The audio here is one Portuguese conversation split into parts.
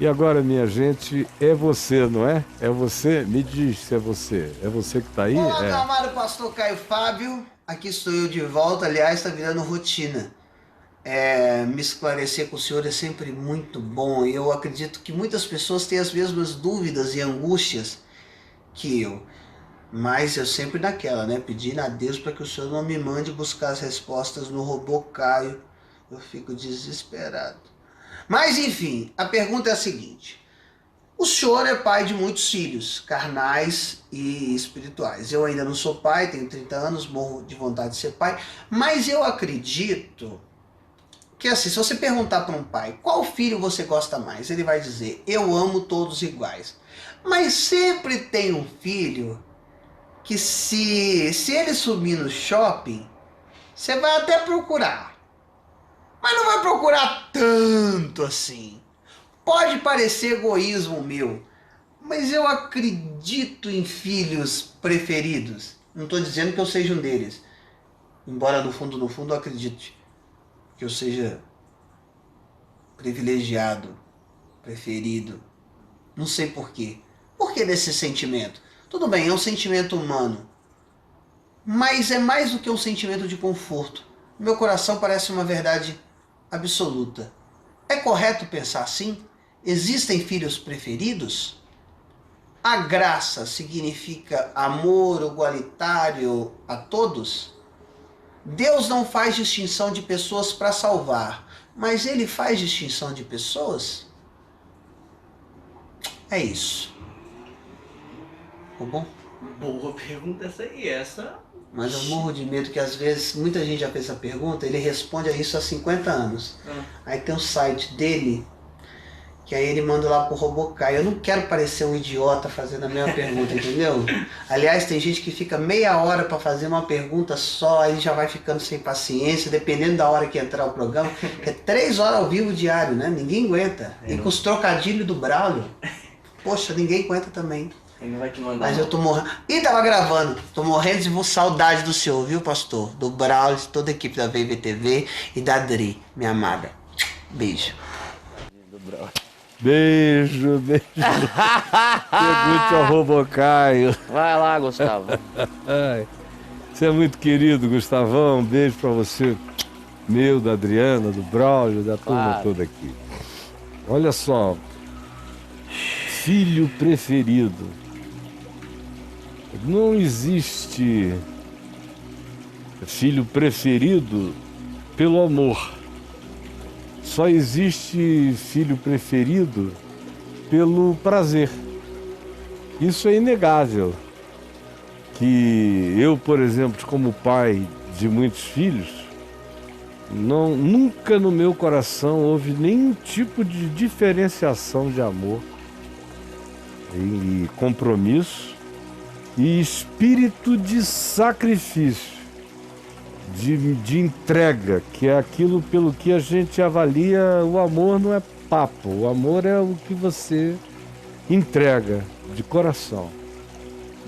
E agora, minha gente, é você, não é? É você? Me diz se é você. É você que tá aí? Olá, meu É. amado pastor Caio Fábio. Aqui estou eu de volta. Aliás, está virando rotina. Me esclarecer com o senhor é sempre muito bom. E eu acredito que muitas pessoas têm as mesmas dúvidas e angústias que eu. Mas eu sempre naquela, né? Pedindo a Deus para que o senhor não me mande buscar as respostas no robô Caio. Eu fico desesperado. Mas enfim, a pergunta é a seguinte. O senhor é pai de muitos filhos, carnais e espirituais. Eu ainda não sou pai, tenho 30 anos, morro de vontade de ser pai, mas eu acredito que assim, se você perguntar para um pai qual filho você gosta mais, ele vai dizer, eu amo todos iguais. Mas sempre tem um filho que se ele sumir no shopping, você vai até procurar, mas não vai procurar tanto assim. Pode parecer egoísmo meu, mas eu acredito em filhos preferidos. Não estou dizendo que eu seja um deles. Embora no fundo eu acredite que eu seja privilegiado, preferido. Não sei porquê. Por que desse sentimento? Tudo bem, é um sentimento humano. Mas é mais do que um sentimento de conforto. Meu coração parece uma verdade absoluta. É correto pensar assim? Existem filhos preferidos? A graça significa amor igualitário a todos? Deus não faz distinção de pessoas para salvar, mas Ele faz distinção de pessoas? É isso. Ficou bom? Boa pergunta essa aí, essa... Mas eu morro de medo que às vezes, muita gente já fez essa pergunta, ele responde a isso há 50 anos. Aí tem o site dele, que aí ele manda lá pro Robocai. Eu não quero parecer um idiota fazendo a mesma pergunta, entendeu? Aliás, tem gente que fica meia hora para fazer uma pergunta só, aí já vai ficando sem paciência, dependendo da hora que entrar o programa. É 3 horas ao vivo diário, né? Ninguém aguenta. E com os trocadilhos do Braulio, poxa, ninguém aguenta também. Ele não vai te mandar. Mas eu tô morrendo. Ih, tava gravando. Tô morrendo de saudade do senhor, viu, pastor? Do Braulio, de toda a equipe da VVTV e da Adri, minha amada. Beijo. Beijo, beijo. Pergunte ao Robocaio. Vai lá, Gustavo. Ai, você é muito querido, Gustavão. Um beijo pra você. Meu, da Adriana, do Braulio, da turma Claro. toda aqui. Olha só. Filho preferido. Não existe filho preferido pelo amor. Só existe filho preferido pelo prazer. Isso é inegável. Que eu, por exemplo, como pai de muitos filhos, nunca no meu coração houve nenhum tipo de diferenciação de amor e compromisso e espírito de sacrifício, de entrega, que é aquilo pelo que a gente avalia. O amor não é papo, o amor é o que você entrega de coração.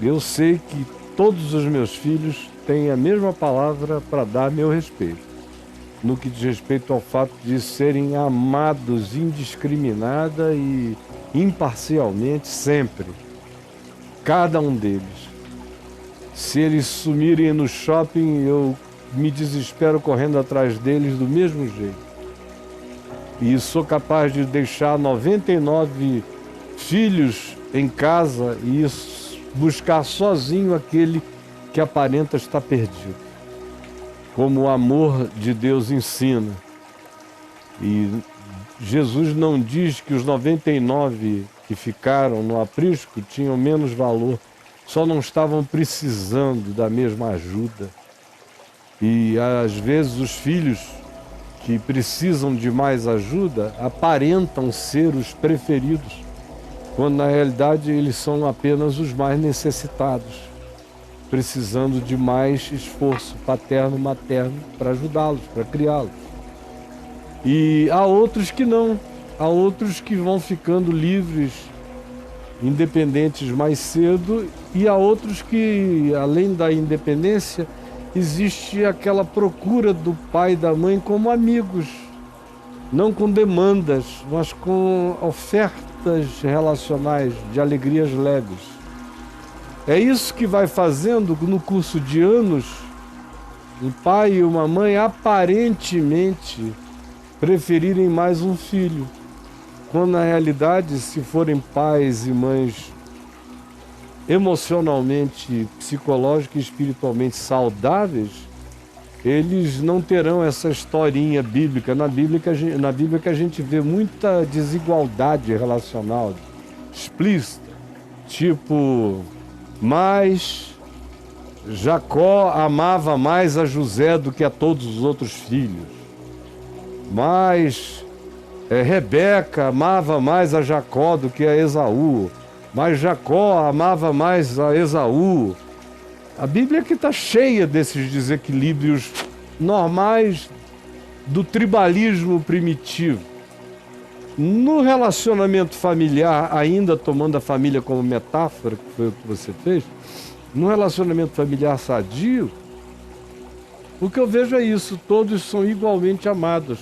Eu sei que todos os meus filhos têm a mesma palavra para dar a meu respeito, no que diz respeito ao fato de serem amados indiscriminada e imparcialmente sempre. Cada um deles. Se eles sumirem no shopping, eu me desespero correndo atrás deles do mesmo jeito. E sou capaz de deixar 99 filhos em casa e buscar sozinho aquele que aparenta estar perdido. Como o amor de Deus ensina. E Jesus não diz que os 99 que ficaram no aprisco tinham menos valor, só não estavam precisando da mesma ajuda. E às vezes os filhos que precisam de mais ajuda aparentam ser os preferidos, quando na realidade eles são apenas os mais necessitados, precisando de mais esforço paterno, materno para ajudá-los, para criá-los. E há outros que não, há outros que vão ficando livres, independentes mais cedo, e há outros que, além da independência, existe aquela procura do pai e da mãe como amigos, não com demandas, mas com ofertas relacionais de alegrias leves. É isso que vai fazendo no curso de anos um pai e uma mãe aparentemente preferirem mais um filho, quando na realidade, se forem pais e mães emocionalmente, psicológica e espiritualmente saudáveis, eles não terão essa historinha bíblica. Na Bíblia que a gente vê muita desigualdade relacional explícita, tipo, mas Jacó amava mais a José do que a todos os outros filhos, mas Rebeca amava mais a Jacó do que a Esaú, mas Jacó amava mais a Esaú. A Bíblia que está cheia desses desequilíbrios normais do tribalismo primitivo. No relacionamento familiar, ainda tomando a família como metáfora, que foi o que você fez, no relacionamento familiar sadio, o que eu vejo é isso, todos são igualmente amados.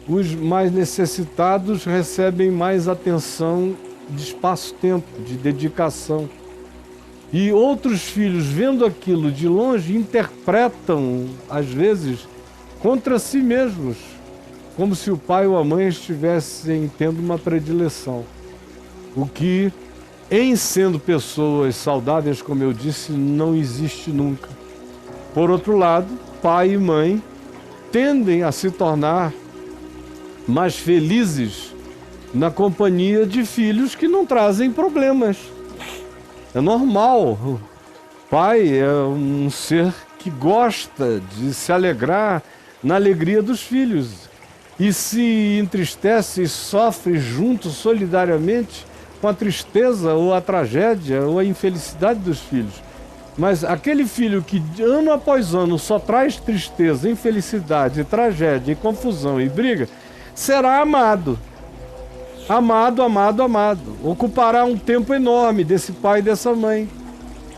Os mais necessitados recebem mais atenção de espaço-tempo, de dedicação. E outros filhos, vendo aquilo de longe, interpretam, às vezes, contra si mesmos, como se o pai ou a mãe estivessem tendo uma predileção. O que, em sendo pessoas saudáveis, como eu disse, não existe nunca. Por outro lado, pai e mãe tendem a se tornar mais felizes na companhia de filhos que não trazem problemas. É normal. O pai é um ser que gosta de se alegrar na alegria dos filhos e se entristece e sofre junto, solidariamente, com a tristeza ou a tragédia ou a infelicidade dos filhos. Mas aquele filho que ano após ano só traz tristeza, infelicidade, tragédia e confusão e briga, será amado. Amado, amado, amado. Ocupará um tempo enorme desse pai e dessa mãe.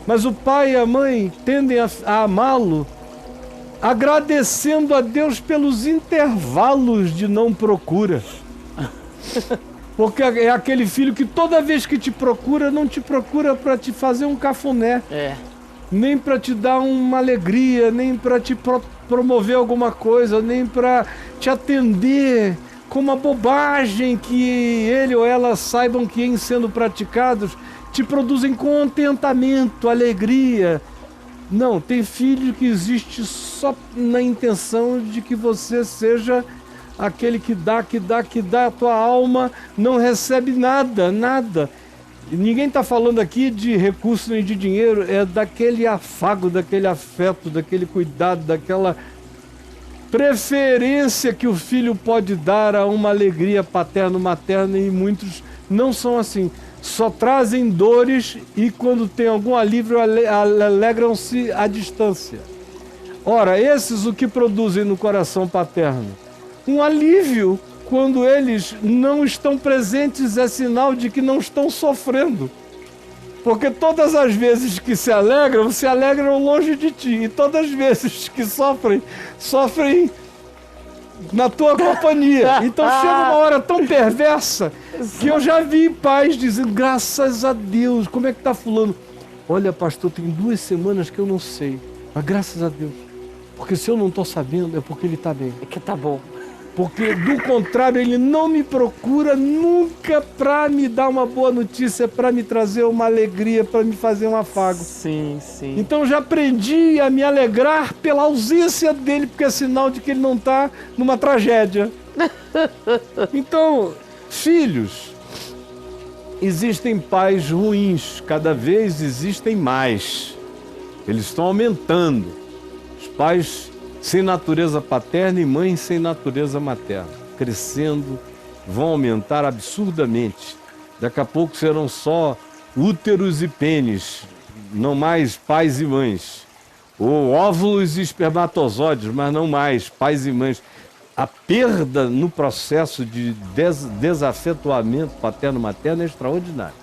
Mas o pai e a mãe tendem a amá-lo, agradecendo a Deus pelos intervalos de não procura. Porque é aquele filho que toda vez que te procura, não te procura para te fazer um cafuné. Nem para te dar uma alegria, nem para te promover alguma coisa, nem para te atender com uma bobagem que ele ou ela saibam que em sendo praticados te produzem contentamento, alegria. Não, tem filho que existe só na intenção de que você seja aquele que dá, a tua alma não recebe nada, nada. Ninguém está falando aqui de recurso nem de dinheiro, é daquele afago, daquele afeto, daquele cuidado, daquela preferência que o filho pode dar a uma alegria paterno-materna, e muitos não são assim. Só trazem dores e quando tem algum alívio alegram-se à distância. Ora, esses o que produzem no coração paterno? Um alívio. Quando eles não estão presentes, é sinal de que não estão sofrendo. Porque todas as vezes que se alegram longe de ti. E todas as vezes que sofrem na tua companhia. Então chega uma hora tão perversa que eu já vi pais dizendo, graças a Deus, como é que tá fulano? Olha, pastor, tem 2 semanas que eu não sei. Mas graças a Deus. Porque se eu não estou sabendo, é porque ele está bem. É que tá bom. Porque, do contrário, ele não me procura nunca para me dar uma boa notícia, para me trazer uma alegria, para me fazer um afago. Sim, sim. Então já aprendi a me alegrar pela ausência dele, porque é sinal de que ele não está numa tragédia. Então, filhos, existem pais ruins, cada vez existem mais. Eles estão aumentando. Os pais sem natureza paterna e mães sem natureza materna, crescendo, vão aumentar absurdamente. Daqui a pouco serão só úteros e pênis, não mais pais e mães. Ou óvulos e espermatozoides, mas não mais pais e mães. A perda no processo de desafetuamento paterno-materno é extraordinária.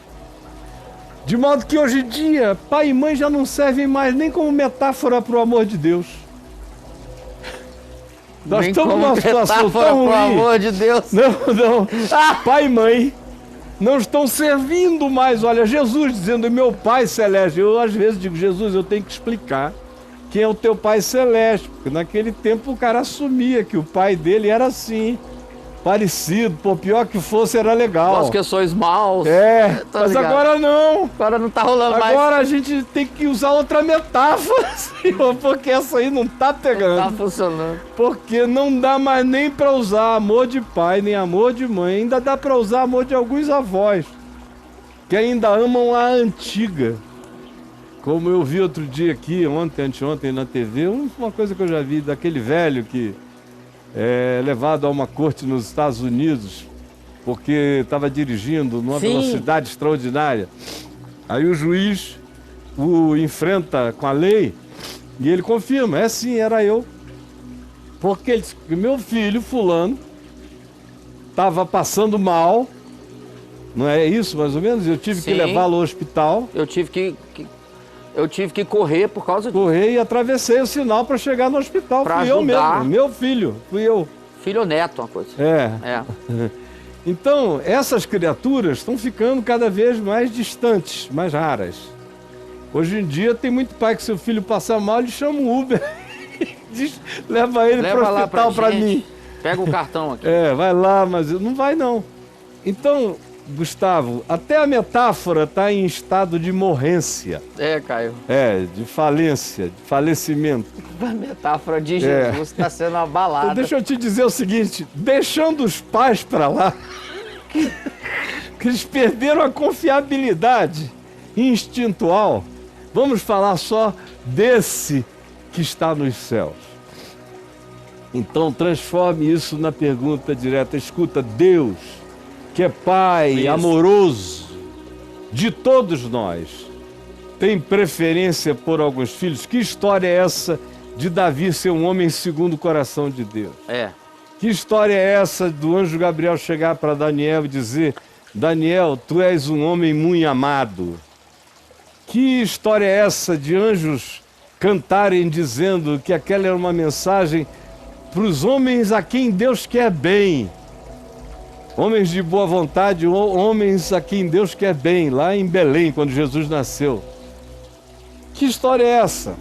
De modo que hoje em dia, pai e mãe já não servem mais nem como metáfora para o amor de Deus. Nós Nem estamos como numa situação metáfora, tão pelo ruim. amor de Deus. Não. Pai e mãe não estão servindo mais. Olha, Jesus dizendo, meu Pai Celeste. Eu, às vezes, digo, Jesus, eu tenho que explicar quem é o teu Pai Celeste. Porque naquele tempo o cara assumia que o pai dele era assim, parecido. Por pior que fosse, era legal. Nós que sois maus. É, Tô mas ligado. agora não. Agora não tá rolando mais. Agora a gente tem que usar outra metáfora, senhor, porque essa aí não tá pegando. Tá funcionando. Porque não dá mais nem para usar amor de pai, nem amor de mãe. Ainda dá para usar amor de alguns avós, que ainda amam a antiga. Como eu vi outro dia aqui, anteontem na TV, uma coisa que eu já vi daquele velho que é levado a uma corte nos Estados Unidos, porque estava dirigindo numa Sim. velocidade extraordinária. Aí o juiz o enfrenta com a lei e ele confirma, é sim, era eu. Porque ele disse que meu filho, fulano, estava passando mal, não é isso mais ou menos? Eu tive que Sim. levá-lo ao hospital, Eu tive que correr por causa disso. correr e atravessei o sinal para chegar no hospital. Pra Fui eu ajudar. mesmo, meu filho, fui eu. Filho ou neto, uma coisa. É. É. Então, essas criaturas estão ficando cada vez mais distantes, mais raras. Hoje em dia tem muito pai que seu filho passa mal, ele chama um Uber, leva ele para o lá hospital para gente. mim. Pega o cartão aqui. É, vai lá, mas não vai não. Então, Gustavo, até a metáfora está em estado de morrência. É, Caio. É, de falência, de falecimento. A metáfora de Jesus está sendo abalada. Então, deixa eu te dizer o seguinte, deixando os pais para lá, que eles perderam a confiabilidade instintual, vamos falar só desse que está nos céus. Então transforme isso na pergunta direta. Escuta, Deus, que é Pai Isso. amoroso de todos nós, tem preferência por alguns filhos? Que história é essa de Davi ser um homem segundo o coração de Deus? É. Que história é essa do anjo Gabriel chegar para Daniel e dizer, Daniel, tu és um homem muito amado? Que história é essa de anjos cantarem dizendo que aquela era uma mensagem para os homens a quem Deus quer bem? Homens de boa vontade, homens a quem Deus quer bem, lá em Belém, quando Jesus nasceu. Que história é essa?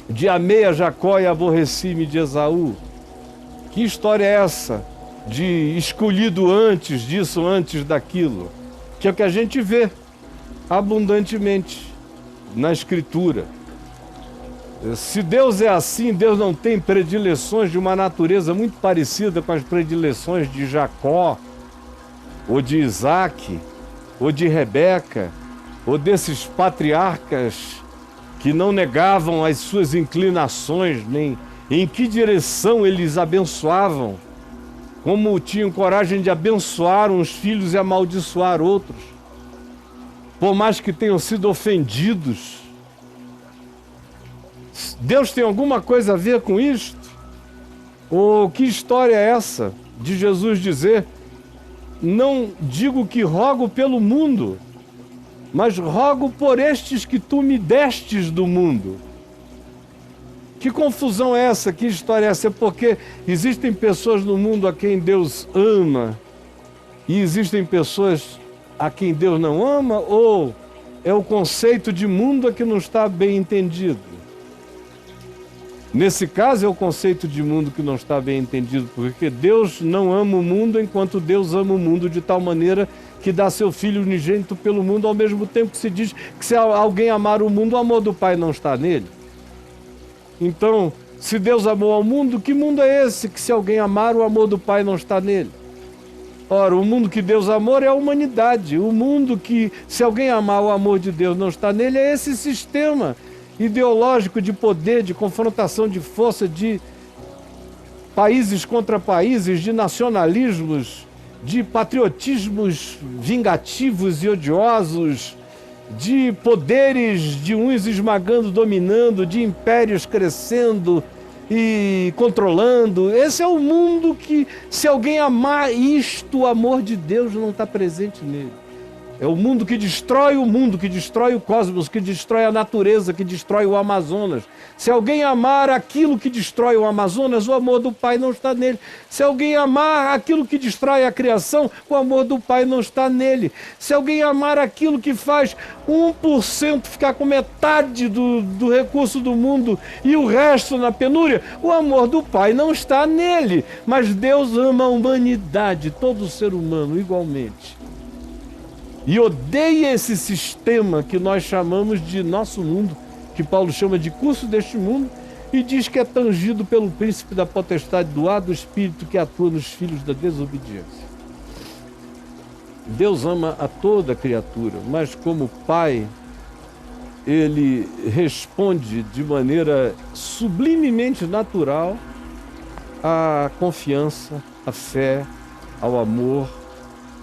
De amei a Jacó e aborreci-me de Esaú. Que história é essa? De escolhido antes disso, antes daquilo. Que é o que a gente vê abundantemente na Escritura. Se Deus é assim, Deus não tem predileções de uma natureza muito parecida com as predileções de Jacó, ou de Isaac, ou de Rebeca, ou desses patriarcas que não negavam as suas inclinações, nem em que direção eles abençoavam, como tinham coragem de abençoar uns filhos e amaldiçoar outros, por mais que tenham sido ofendidos. Deus tem alguma coisa a ver com isto? Ou que história é essa de Jesus dizer, não digo que rogo pelo mundo, mas rogo por estes que tu me destes do mundo? Que confusão é essa? Que história é essa? É porque existem pessoas no mundo a quem Deus ama e existem pessoas a quem Deus não ama? Ou é o conceito de mundo a que não está bem entendido? Nesse caso é o conceito de mundo que não está bem entendido, porque Deus não ama o mundo enquanto Deus ama o mundo de tal maneira que dá seu Filho unigênito pelo mundo, ao mesmo tempo que se diz que se alguém amar o mundo, o amor do Pai não está nele. Então, se Deus amou ao mundo, que mundo é esse que se alguém amar, o amor do Pai não está nele? Ora, o mundo que Deus amou é a humanidade. O mundo que, se alguém amar, o amor de Deus não está nele, é esse sistema ideológico de poder, de confrontação de força, de países contra países, de nacionalismos, de patriotismos vingativos e odiosos, de poderes de uns esmagando, dominando, de impérios crescendo e controlando. Esse é o mundo que, se alguém amar isto, o amor de Deus não está presente nele. É o mundo, que destrói o cosmos, que destrói a natureza, que destrói o Amazonas. Se alguém amar aquilo que destrói o Amazonas, o amor do Pai não está nele. Se alguém amar aquilo que destrói a criação, o amor do Pai não está nele. Se alguém amar aquilo que faz 1% ficar com metade do recurso do mundo e o resto na penúria, o amor do Pai não está nele. Mas Deus ama a humanidade, todo ser humano igualmente. E odeia esse sistema que nós chamamos de nosso mundo, que Paulo chama de curso deste mundo, e diz que é tangido pelo príncipe da potestade do ar, do espírito que atua nos filhos da desobediência. Deus ama a toda criatura, mas como Pai, Ele responde de maneira sublimemente natural à confiança, à fé, ao amor.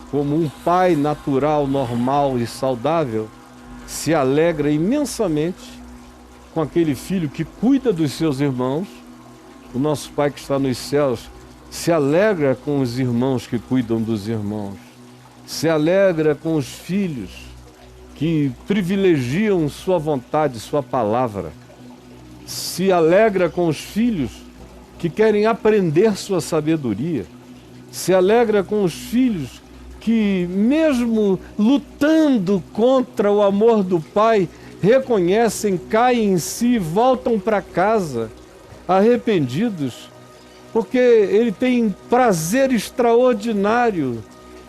Como um pai natural, normal e saudável se alegra imensamente com aquele filho que cuida dos seus irmãos, o nosso Pai que está nos céus se alegra com os irmãos que cuidam dos irmãos, se alegra com os filhos que privilegiam sua vontade, sua palavra, se alegra com os filhos que querem aprender sua sabedoria, se alegra com os filhos que, mesmo lutando contra o amor do Pai, reconhecem, caem em si, voltam para casa arrependidos, porque Ele tem prazer extraordinário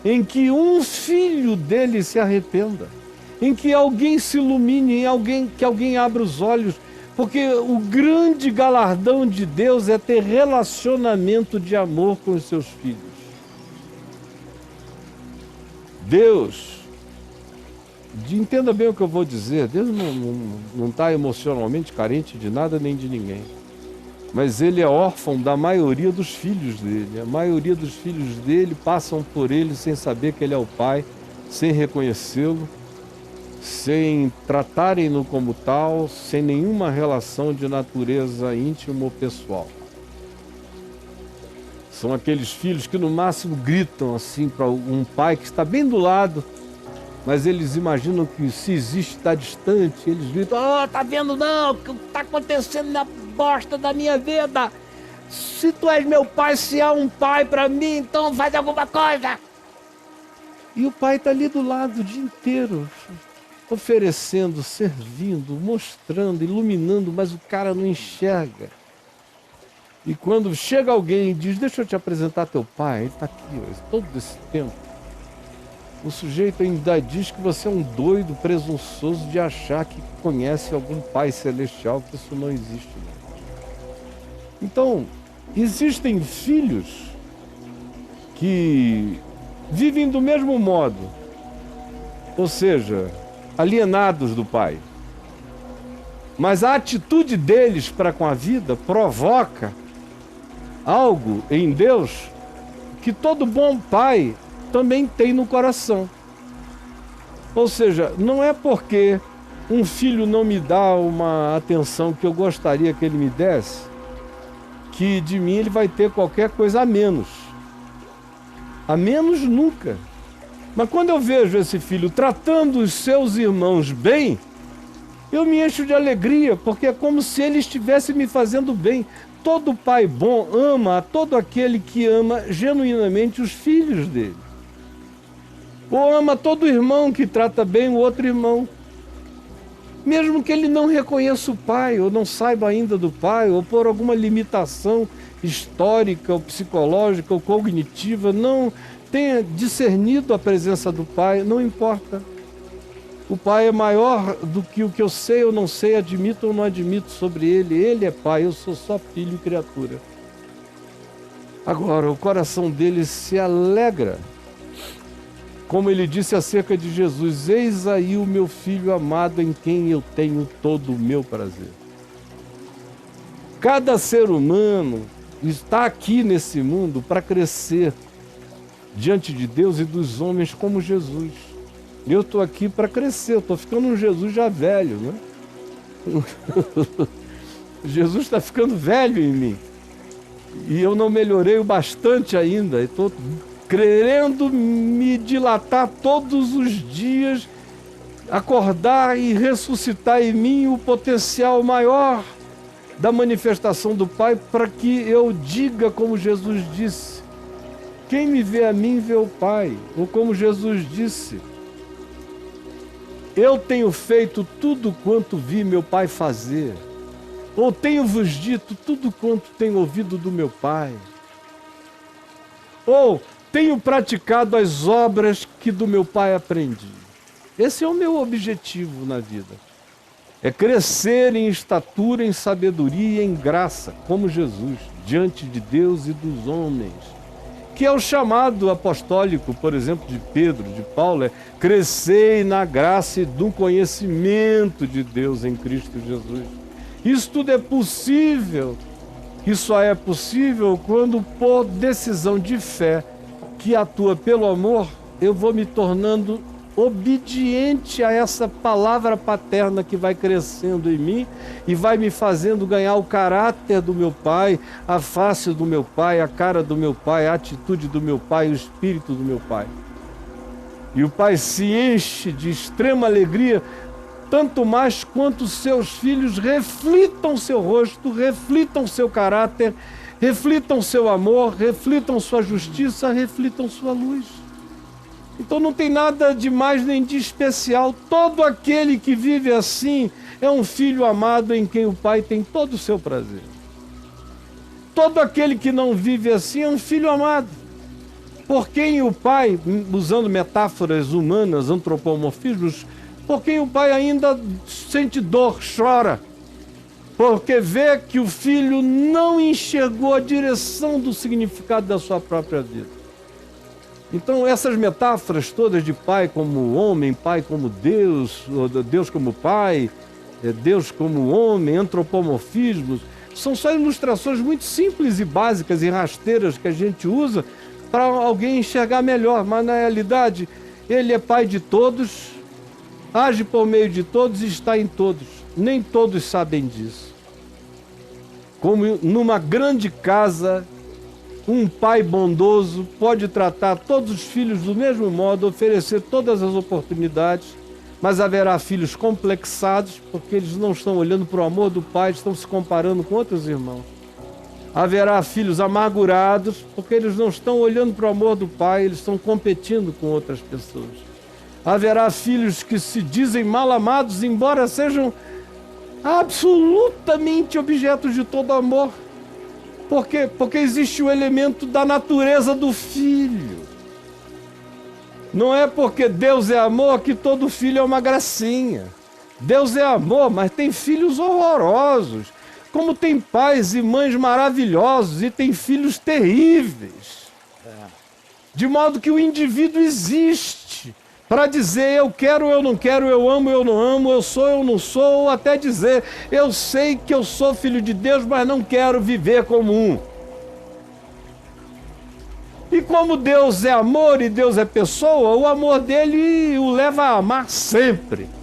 em que um filho dele se arrependa, em que alguém se ilumine, que alguém abra os olhos, porque o grande galardão de Deus é ter relacionamento de amor com os seus filhos. Deus, entenda bem o que eu vou dizer, Deus não está emocionalmente carente de nada nem de ninguém. Mas Ele é órfão da maioria dos filhos dele. A maioria dos filhos dele passam por Ele sem saber que Ele é o Pai, sem reconhecê-lo, sem tratarem-no como tal, sem nenhuma relação de natureza íntima ou pessoal. São aqueles filhos que no máximo gritam assim para um pai que está bem do lado, mas eles imaginam que se existe está distante, eles gritam: "Oh, tá vendo não? O que está acontecendo na bosta da minha vida? Se tu és meu pai, se há um pai para mim, então faz alguma coisa." E o pai está ali do lado o dia inteiro, oferecendo, servindo, mostrando, iluminando, mas o cara não enxerga. E quando chega alguém e diz: "Deixa eu te apresentar teu pai", ele está aqui, todo esse tempo. O sujeito ainda diz que você é um doido presunçoso de achar que conhece algum pai celestial, que isso não existe. Então, existem filhos que vivem do mesmo modo, ou seja, alienados do pai. Mas a atitude deles para com a vida provoca algo em Deus que todo bom pai também tem no coração. Ou seja, não é porque um filho não me dá uma atenção que eu gostaria que ele me desse, que de mim ele vai ter qualquer coisa a menos. A menos nunca. Mas quando eu vejo esse filho tratando os seus irmãos bem, eu me encho de alegria, porque é como se ele estivesse me fazendo bem. Todo pai bom ama a todo aquele que ama genuinamente os filhos dele. Ou ama todo irmão que trata bem o outro irmão. Mesmo que ele não reconheça o pai, ou não saiba ainda do pai, ou por alguma limitação histórica, ou psicológica, ou cognitiva, não tenha discernido a presença do pai, não importa. O pai é maior do que o que eu sei ou não sei, admito ou não admito sobre ele. Ele é pai, eu sou só filho e criatura. Agora, o coração dele se alegra. Como ele disse acerca de Jesus: "Eis aí o meu filho amado, em quem eu tenho todo o meu prazer." Cada ser humano está aqui nesse mundo para crescer diante de Deus e dos homens como Jesus. Eu estou aqui para crescer, eu estou ficando um Jesus já velho, né? Jesus está ficando velho em mim. E eu não melhorei o bastante ainda, estou querendo me dilatar todos os dias, acordar e ressuscitar em mim o potencial maior da manifestação do Pai, para que eu diga como Jesus disse: quem me vê a mim vê o Pai. Ou como Jesus disse: eu tenho feito tudo quanto vi meu Pai fazer. Ou tenho-vos dito tudo quanto tenho ouvido do meu Pai. Ou tenho praticado as obras que do meu Pai aprendi. Esse é o meu objetivo na vida. É crescer em estatura, em sabedoria e em graça, como Jesus, diante de Deus e dos homens. Que é o chamado apostólico, por exemplo, de Pedro, de Paulo, é crescer na graça e do conhecimento de Deus em Cristo Jesus. Isso tudo é possível. Isso só é possível quando, por decisão de fé, que atua pelo amor, eu vou me tornando obediente a essa palavra paterna que vai crescendo em mim e vai me fazendo ganhar o caráter do meu Pai, a face do meu Pai, a cara do meu Pai, a atitude do meu Pai, o espírito do meu Pai. E o Pai se enche de extrema alegria, tanto mais quanto seus filhos reflitam seu rosto, reflitam seu caráter, reflitam seu amor, reflitam sua justiça, reflitam sua luz. Então não tem nada de mais nem de especial. Todo aquele que vive assim é um filho amado em quem o Pai tem todo o seu prazer. Todo aquele que não vive assim é um filho amado, por quem o Pai, usando metáforas humanas, antropomorfismos, por quem o Pai ainda sente dor, chora, porque vê que o filho não enxergou a direção do significado da sua própria vida. Então essas metáforas todas de Pai como homem, Pai como Deus, Deus como Pai, Deus como homem, antropomorfismos, são só ilustrações muito simples e básicas e rasteiras que a gente usa para alguém enxergar melhor, mas na realidade Ele é Pai de todos, age por meio de todos e está em todos. Nem todos sabem disso. Como numa grande casa, um pai bondoso pode tratar todos os filhos do mesmo modo, oferecer todas as oportunidades, mas haverá filhos complexados, porque eles não estão olhando para o amor do pai, estão se comparando com outros irmãos. Haverá filhos amargurados, porque eles não estão olhando para o amor do pai, eles estão competindo com outras pessoas. Haverá filhos que se dizem mal amados, embora sejam absolutamente objetos de todo amor. Por quê? Porque existe o elemento da natureza do filho. Não é porque Deus é amor que todo filho é uma gracinha. Deus é amor, mas tem filhos horrorosos. Como tem pais e mães maravilhosos e tem filhos terríveis. De modo que o indivíduo existe para dizer eu quero, eu não quero, eu amo, eu não amo, eu sou, eu não sou, ou até dizer eu sei que eu sou filho de Deus, mas não quero viver como um. E como Deus é amor e Deus é pessoa, o amor dele o leva a amar sempre.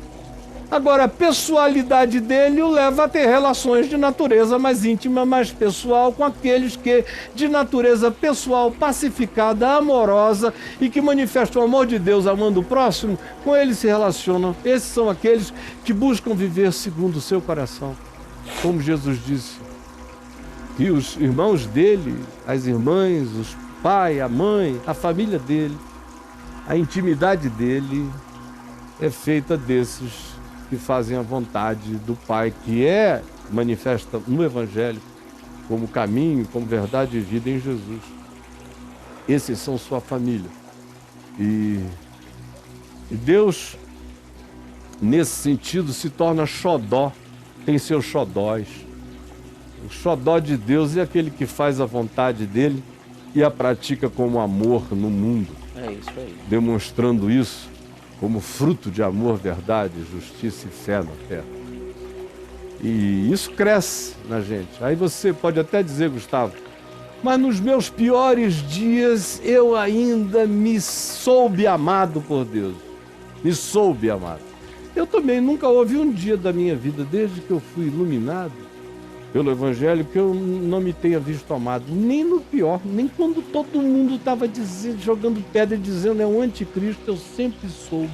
Agora, a pessoalidade dele o leva a ter relações de natureza mais íntima, mais pessoal, com aqueles que, de natureza pessoal, pacificada, amorosa e que manifestam o amor de Deus amando o próximo, com eles se relacionam. Esses são aqueles que buscam viver segundo o seu coração. Como Jesus disse, que os irmãos dele, as irmãs, os pai, a mãe, a família dele, a intimidade dele é feita desses que fazem a vontade do Pai, que é manifesta no Evangelho como caminho, como verdade e vida em Jesus. Esses são sua família. E Deus, nesse sentido, se torna xodó, tem seus xodós. O xodó de Deus é aquele que faz a vontade dele e a pratica como amor no mundo. É isso aí. Demonstrando isso como fruto de amor, verdade, justiça e fé na terra. E isso cresce na gente. Aí você pode até dizer, Gustavo, mas nos meus piores dias eu ainda me soube amado por Deus. Me soube amado. Eu também nunca houve um dia da minha vida, desde que eu fui iluminado, pelo Evangelho que eu não me tenha visto amado, nem no pior, nem quando todo mundo estava jogando pedra e dizendo é o anticristo, eu sempre soube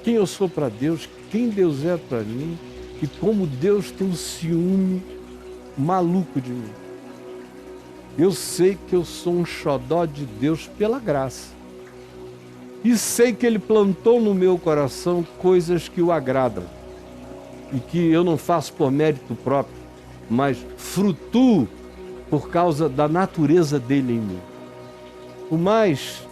quem eu sou para Deus, quem Deus é para mim e como Deus tem um ciúme maluco de mim. Eu sei que eu sou um xodó de Deus pela graça. E sei que Ele plantou no meu coração coisas que o agradam. E que eu não faço por mérito próprio, mas frutuo por causa da natureza dele em mim. O mais,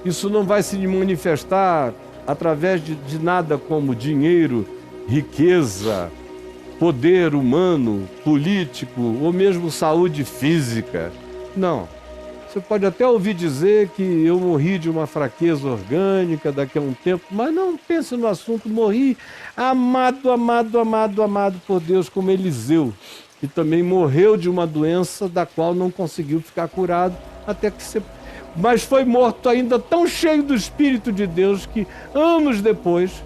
isso não vai se manifestar através de nada como dinheiro, riqueza, poder humano, político ou mesmo saúde física. Não. Você pode até ouvir dizer que eu morri de uma fraqueza orgânica daqui a um tempo, mas não pense no assunto. Morri amado, amado, amado, amado por Deus, como Eliseu, que também morreu de uma doença da qual não conseguiu ficar curado, até que se... mas foi morto ainda tão cheio do Espírito de Deus que anos depois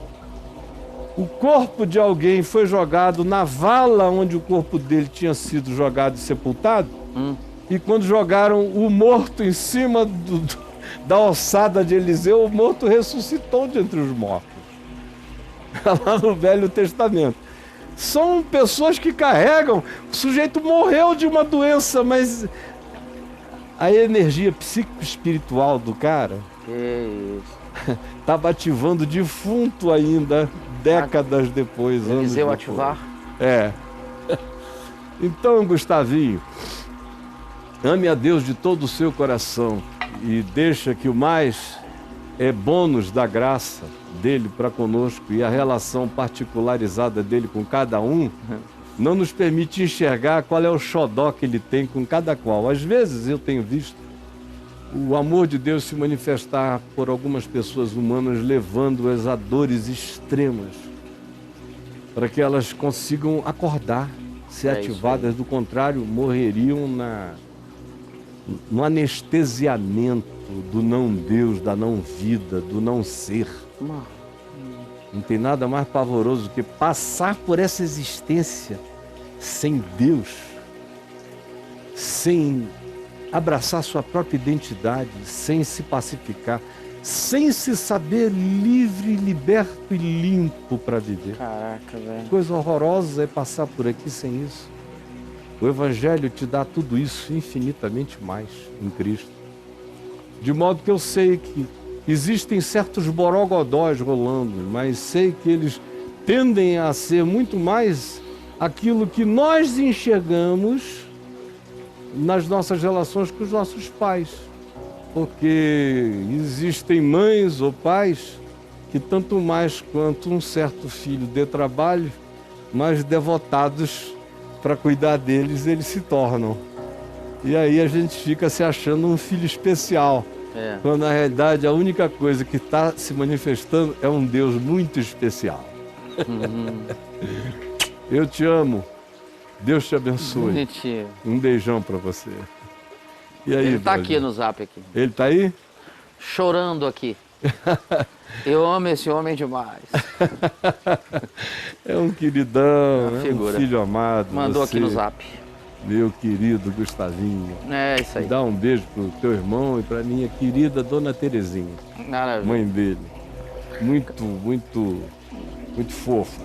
o corpo de alguém foi jogado na vala onde o corpo dele tinha sido jogado e sepultado. E quando jogaram o morto em cima da ossada de Eliseu, o morto ressuscitou de entre os mortos. Lá no Velho Testamento. São pessoas que carregam, o sujeito morreu de uma doença, mas a energia psico-espiritual do cara estava ativando defunto ainda, décadas depois. Eliseu anos depois. ativar? É. Então, Gustavinho, ame a Deus de todo o seu coração e deixa que o mais é bônus da graça dele para conosco e a relação particularizada dele com cada um não nos permite enxergar qual é o xodó que ele tem com cada qual. Às vezes eu tenho visto o amor de Deus se manifestar por algumas pessoas humanas, levando-as a dores extremas para que elas consigam acordar, ser ativadas. Do contrário, morreriam no anestesiamento do não-Deus, da não-vida, do não-ser. Não tem nada mais pavoroso que passar por essa existência sem Deus, sem abraçar sua própria identidade, sem se pacificar, sem se saber livre, liberto e limpo para viver. Caraca, velho. Coisa horrorosa é passar por aqui sem isso. O Evangelho te dá tudo isso infinitamente mais em Cristo. De modo que eu sei que existem certos borogodós rolando, mas sei que eles tendem a ser muito mais aquilo que nós enxergamos nas nossas relações com os nossos pais. Porque existem mães ou pais que tanto mais quanto um certo filho dê trabalho, mais devotados para cuidar deles, eles se tornam. E aí a gente fica se achando um filho especial. Quando na realidade a única coisa que está se manifestando é um Deus muito especial. Eu te amo. Deus te abençoe. Bonitinho. Um beijão para você. E aí, Ele tá Brasil? aqui no zap aqui. Ele tá aí? Chorando aqui. Eu amo esse homem demais. É um queridão, Uma é figura. um filho amado. Mandou você, aqui no zap. Meu querido Gustavinho. É isso aí. Dá um beijo pro teu irmão e pra minha querida Dona Terezinha, Maravilha. mãe dele. Muito, muito, muito fofa.